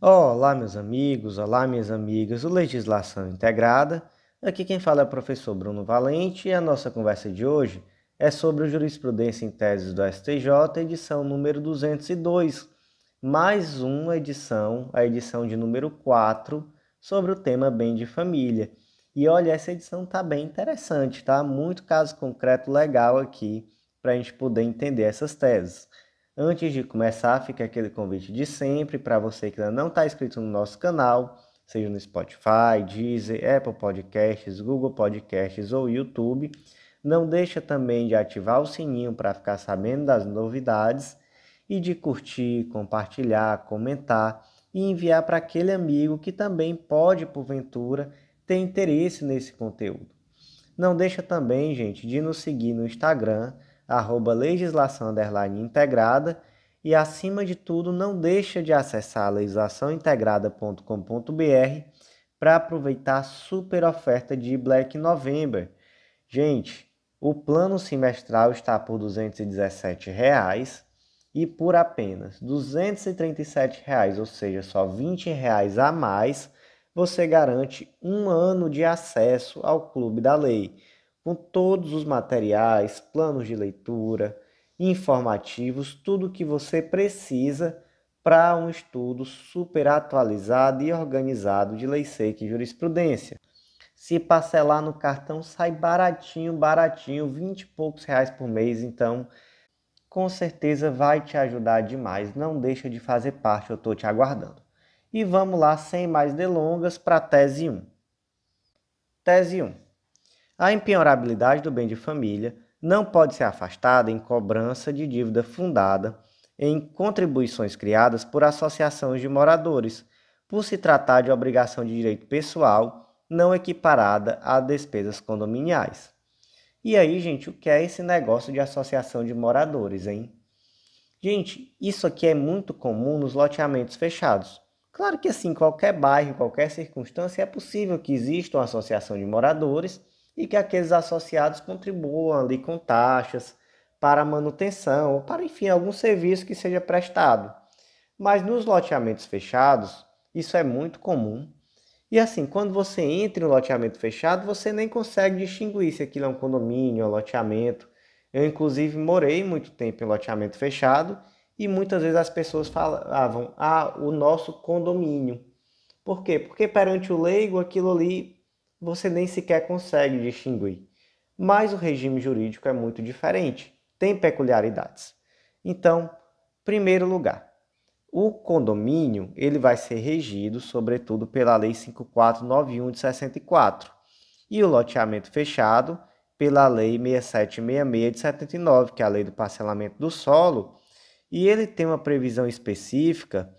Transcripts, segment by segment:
Olá, meus amigos, olá, minhas amigas, o Legislação Integrada. Aqui quem fala é o professor Bruno Valente e a nossa conversa de hoje é sobre o Jurisprudência em Teses do STJ, edição número 202, mais uma edição, a edição de número 4, sobre o tema bem de família. E olha, essa edição tá bem interessante, tá? Muito caso concreto legal aqui para a gente poder entender essas teses. Antes de começar, fica aquele convite de sempre para você que ainda não está inscrito no nosso canal, seja no Spotify, Deezer, Apple Podcasts, Google Podcasts ou YouTube. Não deixa também de ativar o sininho para ficar sabendo das novidades e de curtir, compartilhar, comentar e enviar para aquele amigo que também pode, porventura, ter interesse nesse conteúdo. Não deixa também, gente, de nos seguir no Instagram, @legislação_integrada, e acima de tudo, não deixa de acessar legislaçãointegrada.com.br para aproveitar a super oferta de Black November. Gente, o plano semestral está por R$ 217 e por apenas R$ 237, ou seja, só R$ 20 a mais, você garante um ano de acesso ao Clube da Lei, com todos os materiais, planos de leitura, informativos, tudo o que você precisa para um estudo super atualizado e organizado de lei seca e jurisprudência. Se parcelar no cartão, sai baratinho, baratinho, 20 e poucos reais por mês, então com certeza vai te ajudar demais. Não deixa de fazer parte, eu estou te aguardando. E vamos lá, sem mais delongas, para a tese 1. Tese 1. A impenhorabilidade do bem de família não pode ser afastada em cobrança de dívida fundada em contribuições criadas por associações de moradores, por se tratar de obrigação de direito pessoal não equiparada a despesas condominiais. E aí, gente, o que é esse negócio de associação de moradores, hein? Gente, isso aqui é muito comum nos loteamentos fechados. Claro que assim, em qualquer bairro, em qualquer circunstância, é possível que exista uma associação de moradores e que aqueles associados contribuam ali com taxas para a manutenção ou para, enfim, algum serviço que seja prestado. Mas nos loteamentos fechados, isso é muito comum. E assim, quando você entra em um loteamento fechado, você nem consegue distinguir se aquilo é um condomínio, um loteamento. Eu, inclusive, morei muito tempo em loteamento fechado e muitas vezes as pessoas falavam, o nosso condomínio. Por quê? Porque perante o leigo, aquilo ali você nem sequer consegue distinguir. Mas o regime jurídico é muito diferente, tem peculiaridades. Então, primeiro lugar, o condomínio ele vai ser regido, sobretudo, pela Lei 5491 de 64 e o loteamento fechado pela Lei 6766 de 79, que é a Lei do Parcelamento do Solo, e ele tem uma previsão específica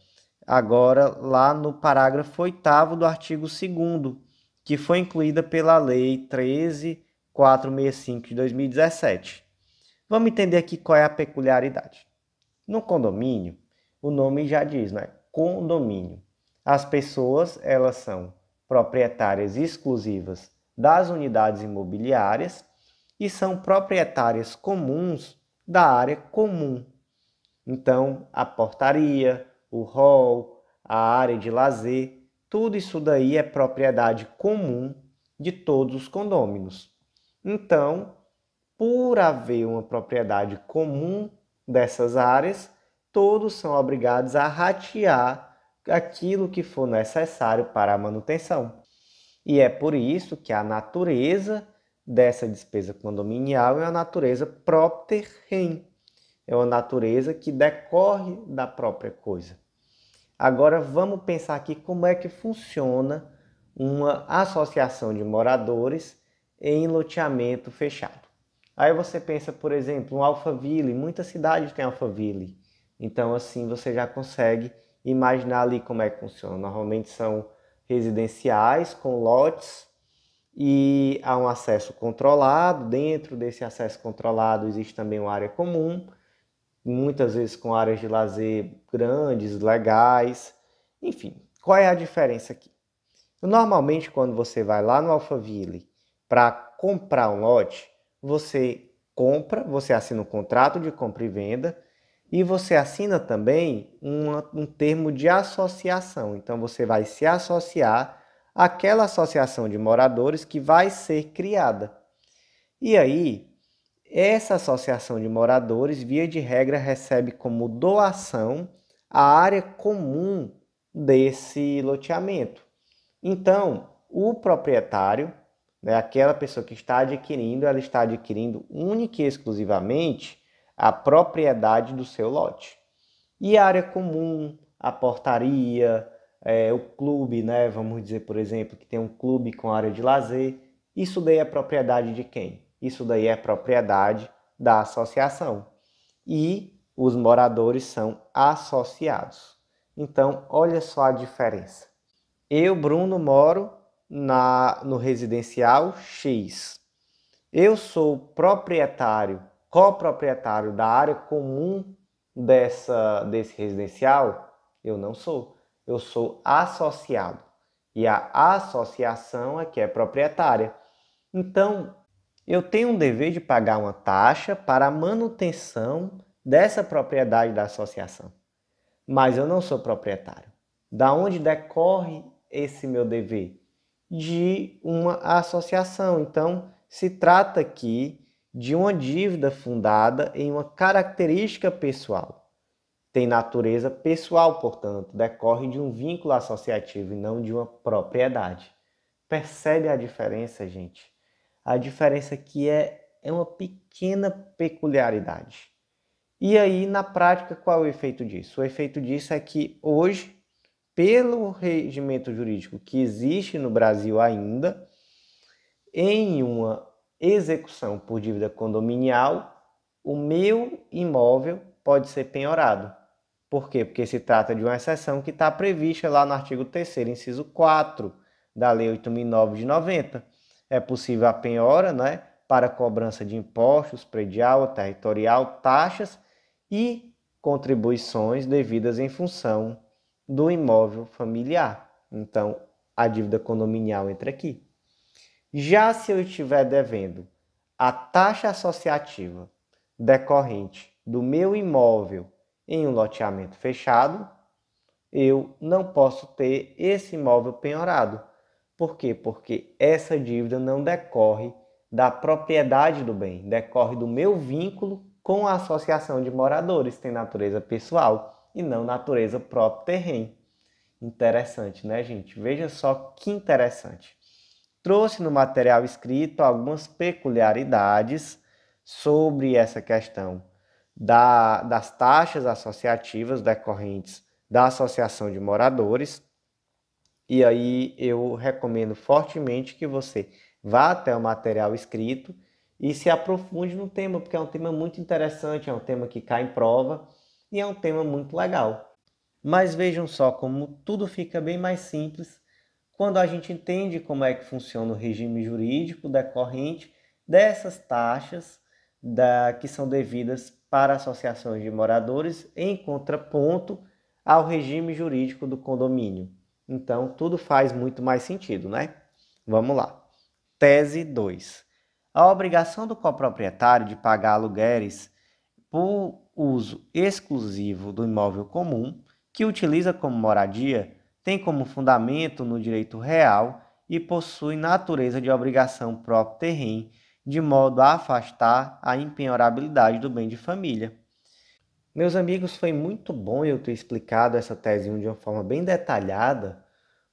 agora lá no parágrafo 8º do artigo 2º, que foi incluída pela Lei 13.465 de 2017. Vamos entender aqui qual é a peculiaridade. No condomínio, o nome já diz, né? Condomínio. As pessoas, elas são proprietárias exclusivas das unidades imobiliárias e são proprietárias comuns da área comum. Então, a portaria, o hall, a área de lazer, tudo isso daí é propriedade comum de todos os condôminos. Então, por haver uma propriedade comum dessas áreas, todos são obrigados a ratear aquilo que for necessário para a manutenção. E é por isso que a natureza dessa despesa condominial é a natureza propter rem. É uma natureza que decorre da própria coisa. Agora vamos pensar aqui como é que funciona uma associação de moradores em loteamento fechado. Aí você pensa, por exemplo, um Alphaville, muitas cidades têm Alphaville. Então assim você já consegue imaginar ali como é que funciona. Normalmente são residenciais com lotes e há um acesso controlado. Dentro desse acesso controlado existe também uma área comum, muitas vezes com áreas de lazer grandes, legais. Enfim, qual é a diferença aqui? Normalmente, quando você vai lá no Alphaville para comprar um lote, você compra, você assina um contrato de compra e venda E você assina também um termo de associação. Então, você vai se associar àquela associação de moradores que vai ser criada. E aí, essa associação de moradores, via de regra, recebe como doação a área comum desse loteamento. Então, o proprietário, né, aquela pessoa que está adquirindo, ela está adquirindo única e exclusivamente a propriedade do seu lote. E a área comum, a portaria, o clube, né? Vamos dizer, por exemplo, que tem um clube com área de lazer. Isso daí é propriedade de quem? Isso daí é propriedade da associação. E os moradores são associados. Então, olha só a diferença. Eu, Bruno, moro no residencial X. Eu sou proprietário, coproprietário da área comum desse residencial? Eu não sou. Eu sou associado. E a associação é que é proprietária. Então, eu tenho um dever de pagar uma taxa para a manutenção dessa propriedade da associação. Mas eu não sou proprietário. Da onde decorre esse meu dever? De uma associação. Então, se trata aqui de uma dívida fundada em uma característica pessoal. Tem natureza pessoal, portanto, decorre de um vínculo associativo e não de uma propriedade. Percebe a diferença, gente? A diferença aqui é uma pequena peculiaridade. E aí, na prática, qual é o efeito disso? O efeito disso é que hoje, pelo regimento jurídico que existe no Brasil ainda, em uma execução por dívida condominial, o meu imóvel pode ser penhorado. Por quê? Porque se trata de uma exceção que está prevista lá no artigo 3º, inciso 4 da Lei 8.009 de 90. É possível a penhora, né, para cobrança de impostos, predial, territorial, taxas e contribuições devidas em função do imóvel familiar. Então, a dívida condominial entra aqui. Já se eu estiver devendo a taxa associativa decorrente do meu imóvel em um loteamento fechado, eu não posso ter esse imóvel penhorado. Por quê? Porque essa dívida não decorre da propriedade do bem, decorre do meu vínculo com a associação de moradores, tem natureza pessoal e não natureza próprio terreno. Interessante, né, gente? Veja só que interessante. Trouxe no material escrito algumas peculiaridades sobre essa questão das taxas associativas decorrentes da associação de moradores. E aí eu recomendo fortemente que você vá até o material escrito e se aprofunde no tema, porque é um tema muito interessante, é um tema que cai em prova e é um tema muito legal. Mas vejam só como tudo fica bem mais simples quando a gente entende como é que funciona o regime jurídico decorrente dessas taxas que são devidas para associações de moradores em contraponto ao regime jurídico do condomínio. Então, tudo faz muito mais sentido, né? Vamos lá. Tese 2. A obrigação do coproprietário de pagar aluguéis por uso exclusivo do imóvel comum, que utiliza como moradia, tem como fundamento no direito real e possui natureza de obrigação próprio terreno, de modo a afastar a impenhorabilidade do bem de família. Meus amigos, foi muito bom eu ter explicado essa tese de uma forma bem detalhada,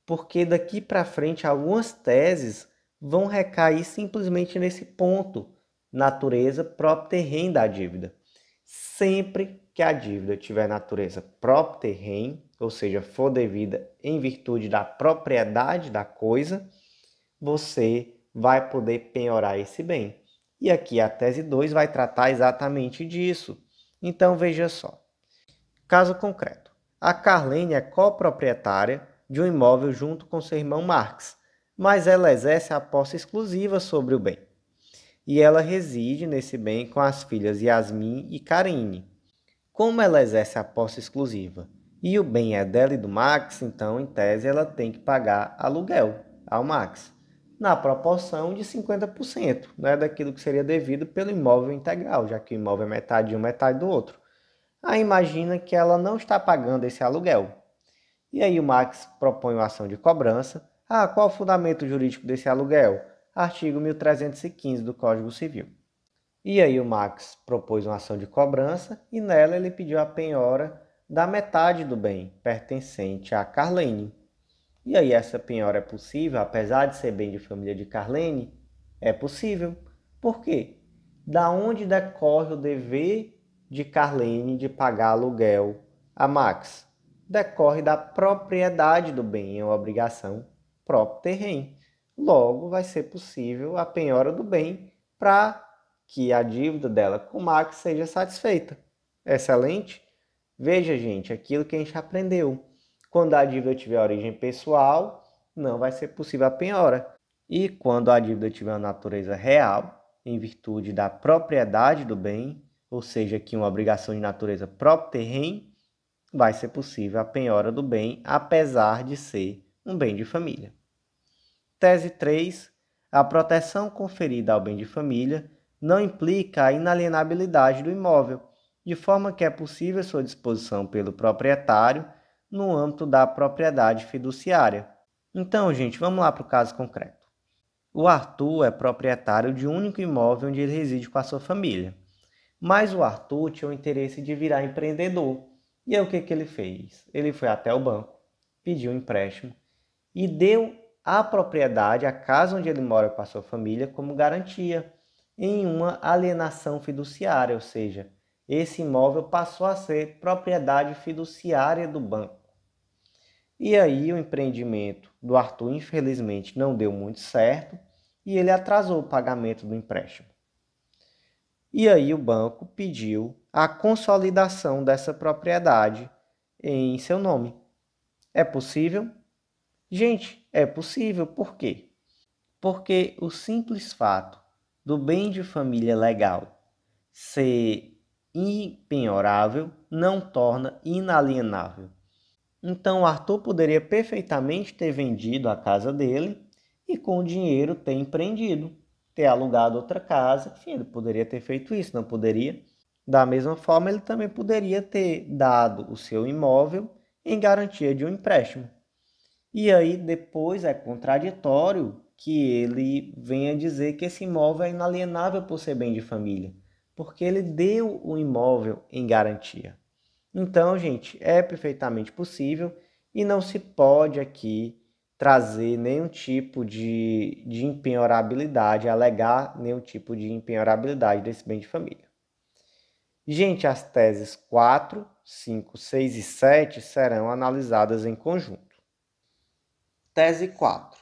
porque daqui para frente algumas teses vão recair simplesmente nesse ponto, natureza próprio terreno da dívida. Sempre que a dívida tiver natureza próprio terreno, ou seja, for devida em virtude da propriedade da coisa, você vai poder penhorar esse bem. E aqui a tese 2 vai tratar exatamente disso. Então veja só. Caso concreto. A Carlene é coproprietária de um imóvel junto com seu irmão Marx, mas ela exerce a posse exclusiva sobre o bem. E ela reside nesse bem com as filhas Yasmin e Karine. Como ela exerce a posse exclusiva e o bem é dela e do Max, então, em tese, ela tem que pagar aluguel ao Max, na proporção de 50%, né, daquilo que seria devido pelo imóvel integral, já que o imóvel é metade de um, metade do outro. Aí imagina que ela não está pagando esse aluguel. E aí o Max propõe uma ação de cobrança. Ah, qual o fundamento jurídico desse aluguel? Artigo 1315 do Código Civil. E aí o Max propôs uma ação de cobrança e nela ele pediu a penhora da metade do bem pertencente a Carlene. E aí essa penhora é possível, apesar de ser bem de família de Carlene? É possível. Por quê? Da onde decorre o dever de Carlene de pagar aluguel a Max? Decorre da propriedade do bem, é uma obrigação próprio terreno. Logo, vai ser possível a penhora do bem para que a dívida dela com o Max seja satisfeita. Excelente? Veja, gente, aquilo que a gente aprendeu. Quando a dívida tiver origem pessoal, não vai ser possível a penhora. E quando a dívida tiver uma natureza real, em virtude da propriedade do bem, ou seja, aqui uma obrigação de natureza próprio terreno, vai ser possível a penhora do bem, apesar de ser um bem de família. Tese 3. A proteção conferida ao bem de família não implica a inalienabilidade do imóvel, de forma que é possível sua disposição pelo proprietário no âmbito da propriedade fiduciária. Então, gente, vamos lá para o caso concreto. O Arthur é proprietário de um único imóvel onde ele reside com a sua família. Mas o Arthur tinha o interesse de virar empreendedor. E aí o que ele fez? Ele foi até o banco, pediu um empréstimo e deu a propriedade, a casa onde ele mora com a sua família, como garantia em uma alienação fiduciária, ou seja, esse imóvel passou a ser propriedade fiduciária do banco. E aí o empreendimento do Arthur, infelizmente, não deu muito certo e ele atrasou o pagamento do empréstimo. E aí o banco pediu a consolidação dessa propriedade em seu nome. É possível? Gente, é possível. Por quê? Porque o simples fato do bem de família legal ser impenhorável não torna inalienável. Então, Arthur poderia perfeitamente ter vendido a casa dele e com o dinheiro ter empreendido, ter alugado outra casa. Enfim, ele poderia ter feito isso, não poderia? Da mesma forma, ele também poderia ter dado o seu imóvel em garantia de um empréstimo. E aí, depois, é contraditório que ele venha dizer que esse imóvel é inalienável por ser bem de família, porque ele deu o imóvel em garantia. Então, gente, é perfeitamente possível e não se pode aqui trazer nenhum tipo de empenhorabilidade, alegar nenhum tipo de empenhorabilidade desse bem de família. Gente, as teses 4, 5, 6 e 7 serão analisadas em conjunto. Tese 4.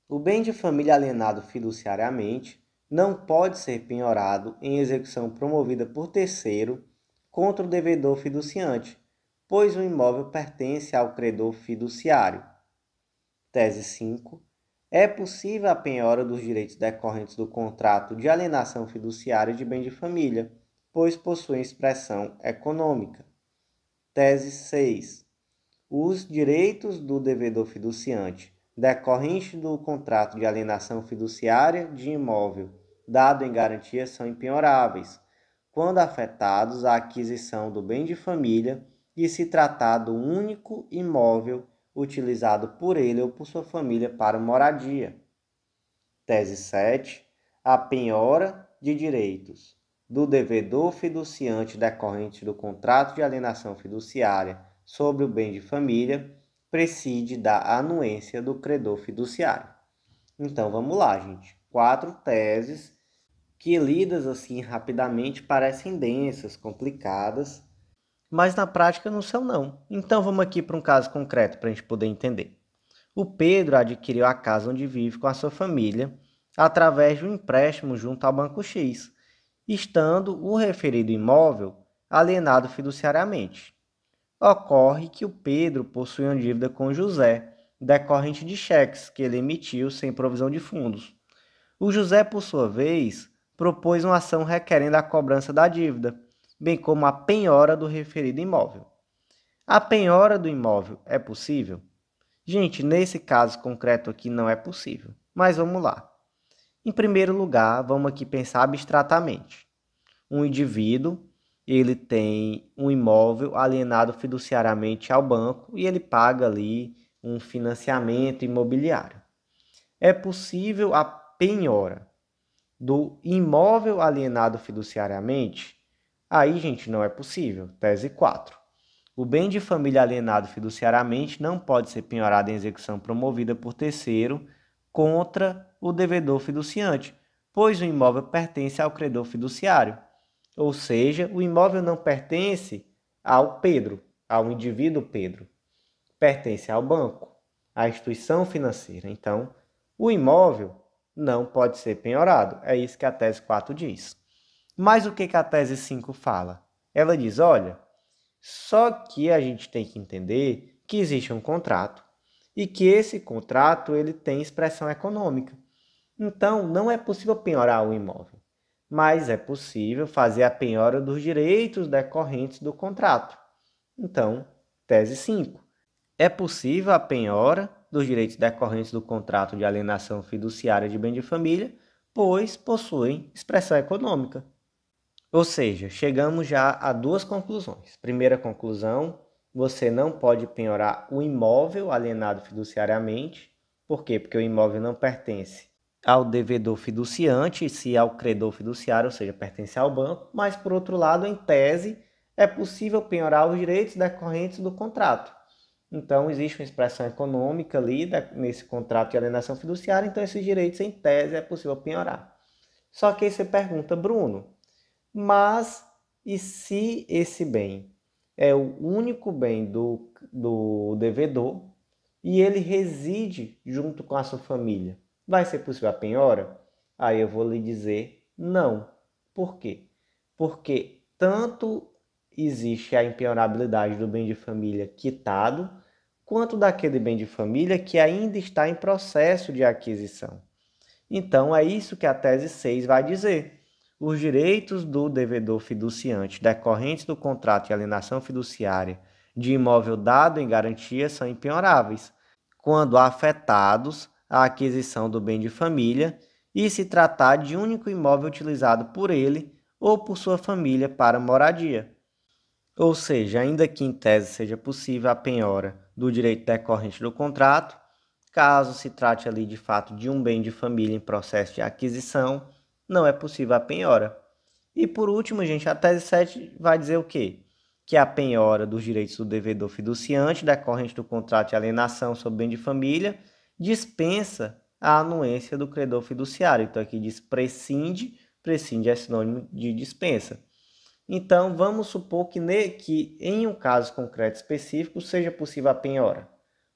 O bem de família alienado fiduciariamente não pode ser penhorado em execução promovida por terceiro contra o devedor fiduciante, pois o imóvel pertence ao credor fiduciário. Tese 5. É possível a penhora dos direitos decorrentes do contrato de alienação fiduciária de bem de família, pois possuem expressão econômica. Tese 6. Os direitos do devedor fiduciante decorrentes do contrato de alienação fiduciária de imóvel dado em garantia são impenhoráveis, quando afetados a aquisição do bem de família e se tratar do único imóvel utilizado por ele ou por sua família para moradia. Tese 7. A penhora de direitos do devedor fiduciante decorrente do contrato de alienação fiduciária sobre o bem de família prescinde da anuência do credor fiduciário. Então vamos lá, gente. 4 teses que, lidas assim rapidamente, parecem densas, complicadas, mas na prática não são não. Então vamos aqui para um caso concreto para a gente poder entender. O Pedro adquiriu a casa onde vive com a sua família através de um empréstimo junto ao Banco X, estando o referido imóvel alienado fiduciariamente. Ocorre que o Pedro possui uma dívida com José, decorrente de cheques que ele emitiu sem provisão de fundos. O José, por sua vez, propôs uma ação requerendo a cobrança da dívida, bem como a penhora do referido imóvel. A penhora do imóvel é possível? Gente, nesse caso concreto aqui não é possível, mas vamos lá. Em primeiro lugar, vamos aqui pensar abstratamente. Um indivíduo ele tem um imóvel alienado fiduciariamente ao banco e ele paga ali um financiamento imobiliário. É possível a penhora do imóvel alienado fiduciariamente? Aí, gente, não é possível. Tese 4. O bem de família alienado fiduciariamente não pode ser penhorado em execução promovida por terceiro contra o devedor fiduciante, pois o imóvel pertence ao credor fiduciário. Ou seja, o imóvel não pertence ao Pedro, ao indivíduo Pedro. Pertence ao banco, à instituição financeira. Então, o imóvel não pode ser penhorado. É isso que a tese 4 diz. Mas o que a tese 5 fala? Ela diz, olha, só que a gente tem que entender que existe um contrato e que esse contrato ele tem expressão econômica. Então, não é possível penhorar o imóvel, mas é possível fazer a penhora dos direitos decorrentes do contrato. Então, tese 5. É possível a penhora dos direitos decorrentes do contrato de alienação fiduciária de bem de família, pois possuem expressão econômica. Ou seja, chegamos já a duas conclusões. Primeira conclusão, você não pode penhorar o imóvel alienado fiduciariamente. Por quê? Porque o imóvel não pertence ao devedor fiduciante, se ao credor fiduciário, ou seja, pertence ao banco. Mas, por outro lado, em tese, é possível penhorar os direitos decorrentes do contrato. Então, existe uma expressão econômica ali nesse contrato de alienação fiduciária, então esses direitos, em tese, é possível penhorar. Só que aí você pergunta, Bruno, mas e se esse bem é o único bem do devedor e ele reside junto com a sua família? Vai ser possível a penhora? Aí eu vou lhe dizer não. Por quê? Porque tanto existe a impenhorabilidade do bem de família quitado, quanto daquele bem de família que ainda está em processo de aquisição. Então, é isso que a tese 6 vai dizer. Os direitos do devedor fiduciante decorrentes do contrato de alienação fiduciária de imóvel dado em garantia são impenhoráveis, quando afetados a aquisição do bem de família e se tratar de único imóvel utilizado por ele ou por sua família para moradia. Ou seja, ainda que em tese seja possível a penhora do direito decorrente do contrato, caso se trate ali de fato de um bem de família em processo de aquisição, não é possível a penhora. E por último, gente, a tese 7 vai dizer o quê? Que a penhora dos direitos do devedor fiduciante decorrente do contrato de alienação sobre bem de família dispensa a anuência do credor fiduciário. Então aqui diz prescinde, prescinde é sinônimo de dispensa. Então, vamos supor que em um caso concreto específico seja possível a penhora.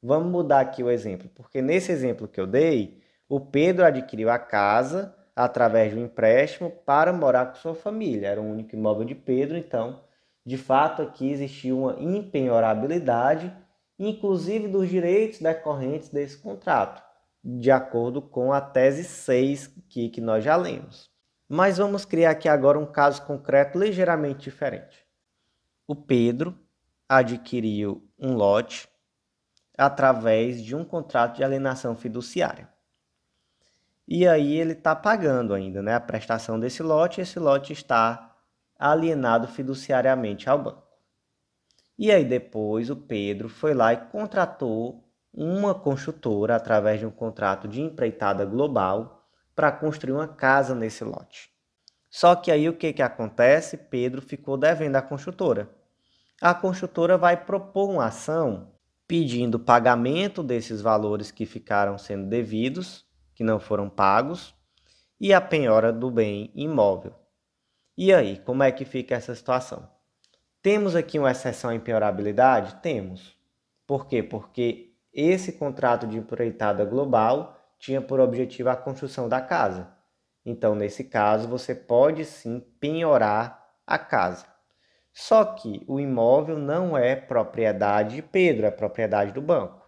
Vamos mudar aqui o exemplo, porque nesse exemplo que eu dei, o Pedro adquiriu a casa através de um empréstimo para morar com sua família. Era o único imóvel de Pedro, então, de fato, aqui existia uma impenhorabilidade, inclusive dos direitos decorrentes desse contrato, de acordo com a tese 6 que nós já lemos. Mas vamos criar aqui agora um caso concreto ligeiramente diferente. O Pedro adquiriu um lote através de um contrato de alienação fiduciária. E aí ele está pagando ainda, né, a prestação desse lote, e esse lote está alienado fiduciariamente ao banco. E aí depois o Pedro foi lá e contratou uma construtora através de um contrato de empreitada global para construir uma casa nesse lote. Só que aí o que acontece? Pedro ficou devendo à construtora. A construtora vai propor uma ação pedindo pagamento desses valores que ficaram sendo devidos, que não foram pagos, e a penhora do bem imóvel. E aí, como é que fica essa situação? Temos aqui uma exceção à impenhorabilidade? Temos. Por quê? Porque esse contrato de empreitada global tinha por objetivo a construção da casa. Então, nesse caso, você pode sim penhorar a casa. Só que o imóvel não é propriedade de Pedro, é propriedade do banco.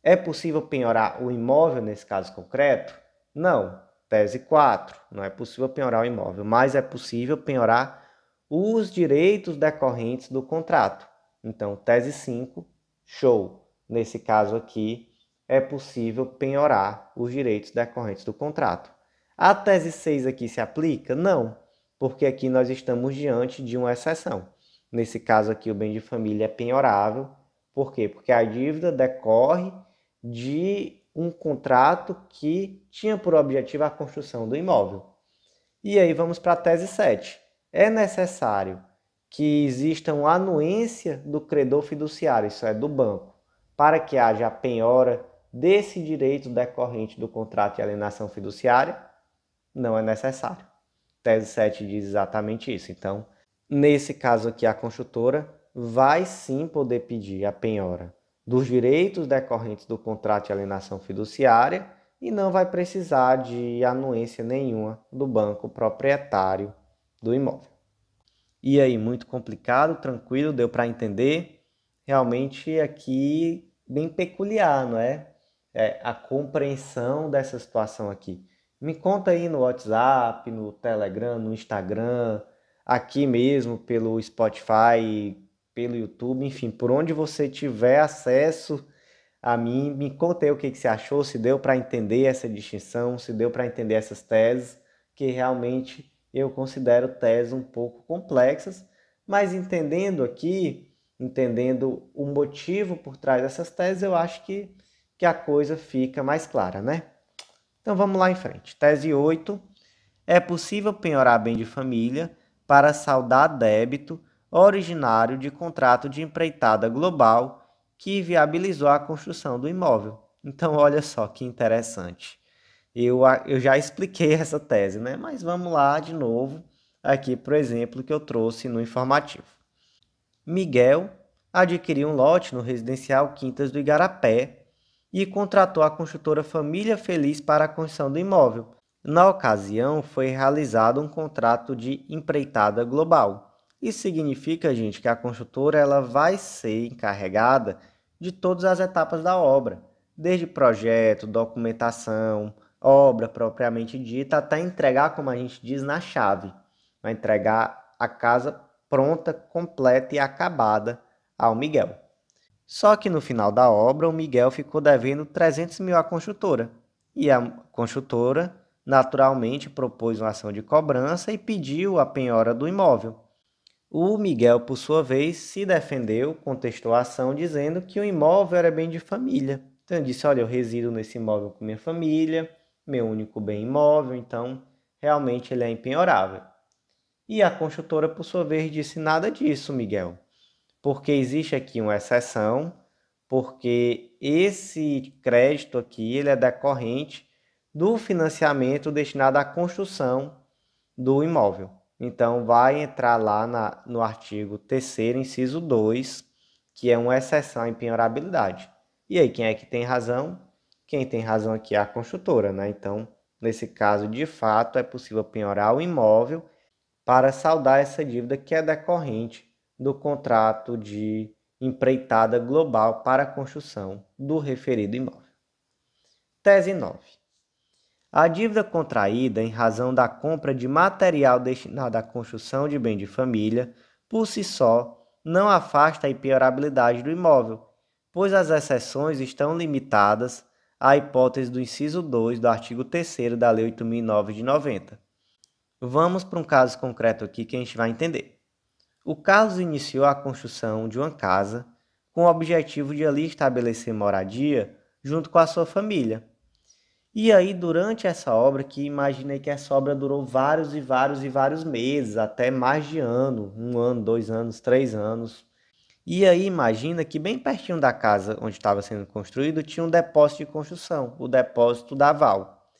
É possível penhorar o imóvel nesse caso concreto? Não. Tese 4. Não é possível penhorar o imóvel, mas é possível penhorar os direitos decorrentes do contrato. Então, tese 5, show. Nesse caso aqui, é possível penhorar os direitos decorrentes do contrato. A tese 6 aqui se aplica? Não. porque aqui nós estamos diante de uma exceção. Nesse caso aqui, o bem de família é penhorável. Por quê? Porque a dívida decorre de um contrato que tinha por objetivo a construção do imóvel. E aí vamos para a tese 7. É necessário que exista uma anuência do credor fiduciário, isso é, do banco, para que haja a penhora desse direito decorrente do contrato de alienação fiduciária? Não é necessário. Tese 7 diz exatamente isso. Então, nesse caso aqui, a construtora vai sim poder pedir a penhora dos direitos decorrentes do contrato de alienação fiduciária e não vai precisar de anuência nenhuma do banco proprietário do imóvel. E aí, muito complicado, tranquilo, deu para entender? Realmente aqui bem peculiar, não é? A compreensão dessa situação aqui. Me conta aí no WhatsApp, no Telegram, no Instagram, aqui mesmo pelo Spotify, pelo YouTube, enfim, por onde você tiver acesso a mim, me conta aí o que você achou, se deu para entender essa distinção, se deu para entender essas teses, que realmente eu considero teses um pouco complexas, mas entendendo aqui, entendendo o motivo por trás dessas teses, eu acho que a coisa fica mais clara, né? Então vamos lá em frente. Tese 8. É possível penhorar bem de família para saldar débito originário de contrato de empreitada global que viabilizou a construção do imóvel. Então, olha só que interessante. Eu já expliquei essa tese, né? Mas vamos lá de novo, aqui por exemplo que eu trouxe no informativo. Miguel adquiriu um lote no residencial Quintas do Igarapé e contratou a construtora Família Feliz para a construção do imóvel. Na ocasião, foi realizado um contrato de empreitada global. Isso significa, gente, que a construtora ela vai ser encarregada de todas as etapas da obra, desde projeto, documentação, obra propriamente dita, até entregar, como a gente diz, na chave. Vai entregar a casa pronta, completa e acabada ao Miguel. Só que no final da obra, o Miguel ficou devendo 300 mil à construtora. E a construtora, naturalmente, propôs uma ação de cobrança e pediu a penhora do imóvel. O Miguel, por sua vez, se defendeu, contestou a ação, dizendo que o imóvel era bem de família. Então, ele disse, olha, eu resido nesse imóvel com minha família, meu único bem imóvel, então, realmente ele é impenhorável. E a construtora, por sua vez, disse, nada disso, Miguel, porque existe aqui uma exceção, porque esse crédito aqui ele é decorrente do financiamento destinado à construção do imóvel. Então, vai entrar lá no artigo 3º, inciso 2, que é uma exceção à impenhorabilidade. E aí, quem é que tem razão? Quem tem razão aqui é a construtora, né? Então, nesse caso, de fato, é possível penhorar o imóvel para saldar essa dívida que é decorrente do contrato de empreitada global para a construção do referido imóvel. Tese 9. A dívida contraída em razão da compra de material destinado à construção de bem de família, por si só, não afasta a impenhorabilidade do imóvel, pois as exceções estão limitadas à hipótese do inciso 2 do artigo 3º da Lei 8.009 de 90. Vamos para um caso concreto aqui que a gente vai entender. O Carlos iniciou a construção de uma casa com o objetivo de ali estabelecer moradia junto com a sua família. E aí, durante essa obra, que imaginei que essa obra durou vários e vários meses, até mais de ano, 1 ano, 2 anos, 3 anos. E aí, imagina que bem pertinho da casa onde estava sendo construído tinha um depósito de construção, o depósito da Val.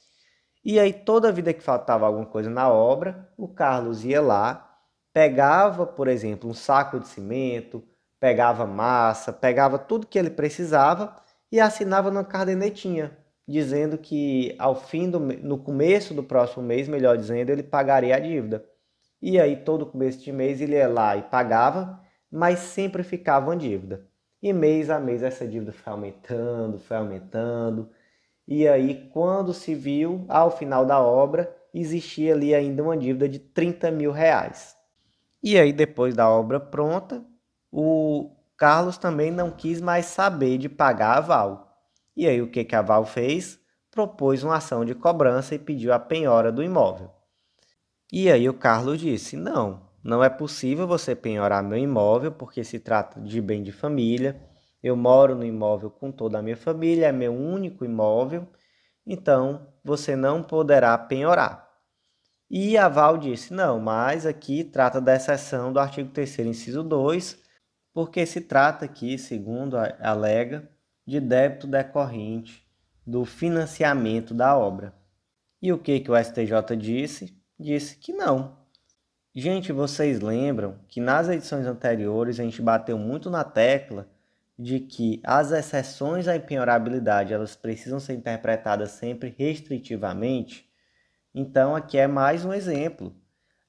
E aí, toda vida que faltava alguma coisa na obra, o Carlos ia lá, pegava, por exemplo, um saco de cimento, pegava massa, pegava tudo que ele precisava e assinava numa cadernetinha, dizendo que no começo do próximo mês, melhor dizendo, ele pagaria a dívida. E aí, todo começo de mês, ele ia lá e pagava, mas sempre ficava uma dívida. E mês a mês essa dívida foi aumentando, foi aumentando. E aí, quando se viu, ao final da obra, existia ali ainda uma dívida de 30 mil reais. E aí, depois da obra pronta, o Carlos também não quis mais saber de pagar a Val. E aí, o que a Val fez? Propôs uma ação de cobrança e pediu a penhora do imóvel. E aí o Carlos disse: não, não é possível você penhorar meu imóvel porque se trata de bem de família. Eu moro no imóvel com toda a minha família, é meu único imóvel, então você não poderá penhorar. E a Val disse: não, mas aqui trata da exceção do artigo 3º, inciso 2, porque se trata aqui, segundo alega, de débito decorrente do financiamento da obra. E o que o STJ disse? Disse que não. Gente, vocês lembram que nas edições anteriores a gente bateu muito na tecla de que as exceções à impenhorabilidade elas precisam ser interpretadas sempre restritivamente? Então, aqui é mais um exemplo.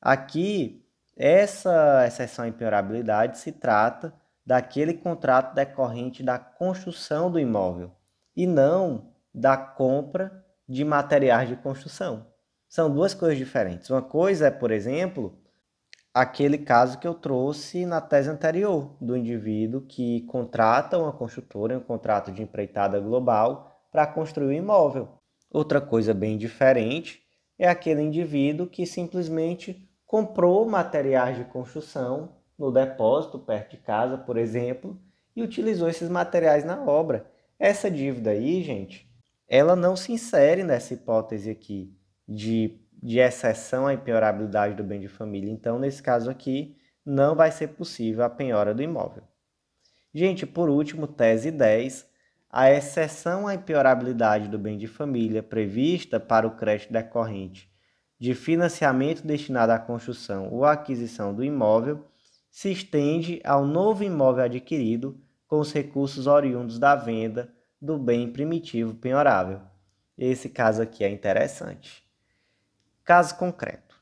Aqui, essa exceção à impenhorabilidade se trata daquele contrato decorrente da construção do imóvel e não da compra de materiais de construção. São duas coisas diferentes. Uma coisa é, por exemplo, aquele caso que eu trouxe na tese anterior, do indivíduo que contrata uma construtora, um contrato de empreitada global, para construir um imóvel. Outra coisa bem diferente é aquele indivíduo que simplesmente comprou materiais de construção no depósito perto de casa, por exemplo, e utilizou esses materiais na obra. Essa dívida aí, gente, ela não se insere nessa hipótese aqui de exceção à impenhorabilidade do bem de família. Então, nesse caso aqui, não vai ser possível a penhora do imóvel. Gente, por último, tese 10. A exceção à impenhorabilidade do bem de família prevista para o crédito decorrente de financiamento destinado à construção ou aquisição do imóvel se estende ao novo imóvel adquirido com os recursos oriundos da venda do bem primitivo penhorável. Esse caso aqui é interessante. Caso concreto.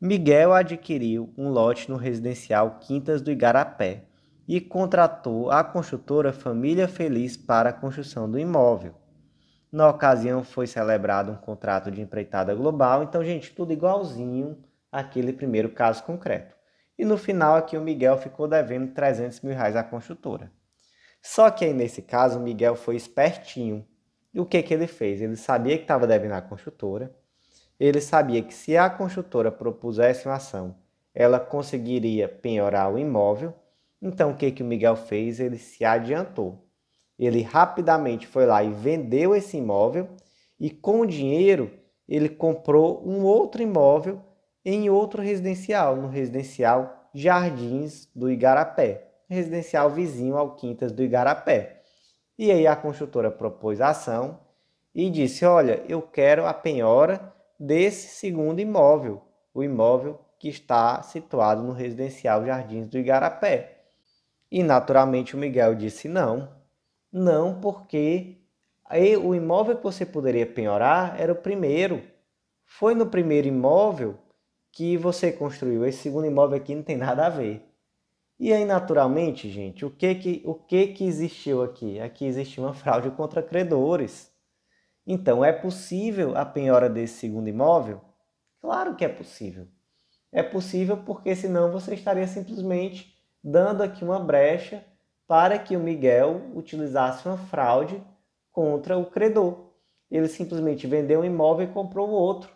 Miguel adquiriu um lote no residencial Quintas do Igarapé e contratou a construtora Família Feliz para a construção do imóvel. Na ocasião foi celebrado um contrato de empreitada global, então, gente, tudo igualzinho àquele primeiro caso concreto. E no final aqui o Miguel ficou devendo R$300 mil à construtora. Só que aí nesse caso o Miguel foi espertinho. E o que ele fez? Ele sabia que estava devendo à construtora. Ele sabia que se a construtora propusesse uma ação, ela conseguiria penhorar o imóvel. Então o que o Miguel fez? Ele se adiantou. Ele rapidamente foi lá e vendeu esse imóvel e com o dinheiro ele comprou um outro imóvel em outro residencial, no residencial Jardins do Igarapé, residencial vizinho ao Quintas do Igarapé. E aí a construtora propôs a ação e disse: olha, eu quero a penhora desse segundo imóvel, o imóvel que está situado no residencial Jardins do Igarapé. E naturalmente o Miguel disse: não, não, porque o imóvel que você poderia penhorar era o primeiro. Foi no primeiro imóvel que você construiu. Esse segundo imóvel aqui não tem nada a ver. E aí, naturalmente, gente, o que existiu aqui? Aqui existiu uma fraude contra credores. Então, é possível a penhora desse segundo imóvel? Claro que é possível. É possível porque senão você estaria simplesmente dando aqui uma brecha para que o Miguel utilizasse uma fraude contra o credor. Ele simplesmente vendeu um imóvel e comprou o outro.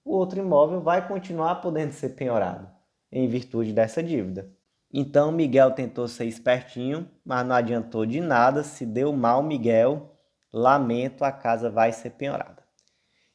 O outro imóvel vai continuar podendo ser penhorado em virtude dessa dívida. Então Miguel tentou ser espertinho, mas não adiantou de nada. Se deu mal, Miguel, lamento, a casa vai ser penhorada.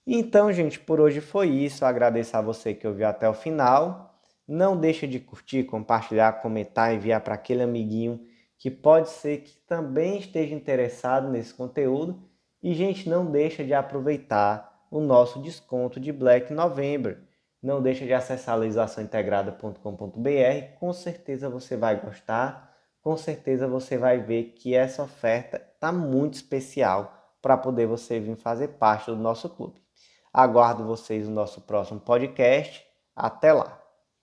Então, gente, por hoje foi isso. Eu agradeço a você que ouviu até o final. Não deixa de curtir, compartilhar, comentar, enviar para aquele amiguinho que pode ser que também esteja interessado nesse conteúdo. E, gente, não deixa de aproveitar o nosso desconto de Black November. Não deixa de acessar legislaçãointegrada.com.br. Com certeza você vai gostar. Com certeza você vai ver que essa oferta está muito especial para poder você vir fazer parte do nosso clube. Aguardo vocês no nosso próximo podcast. Até lá!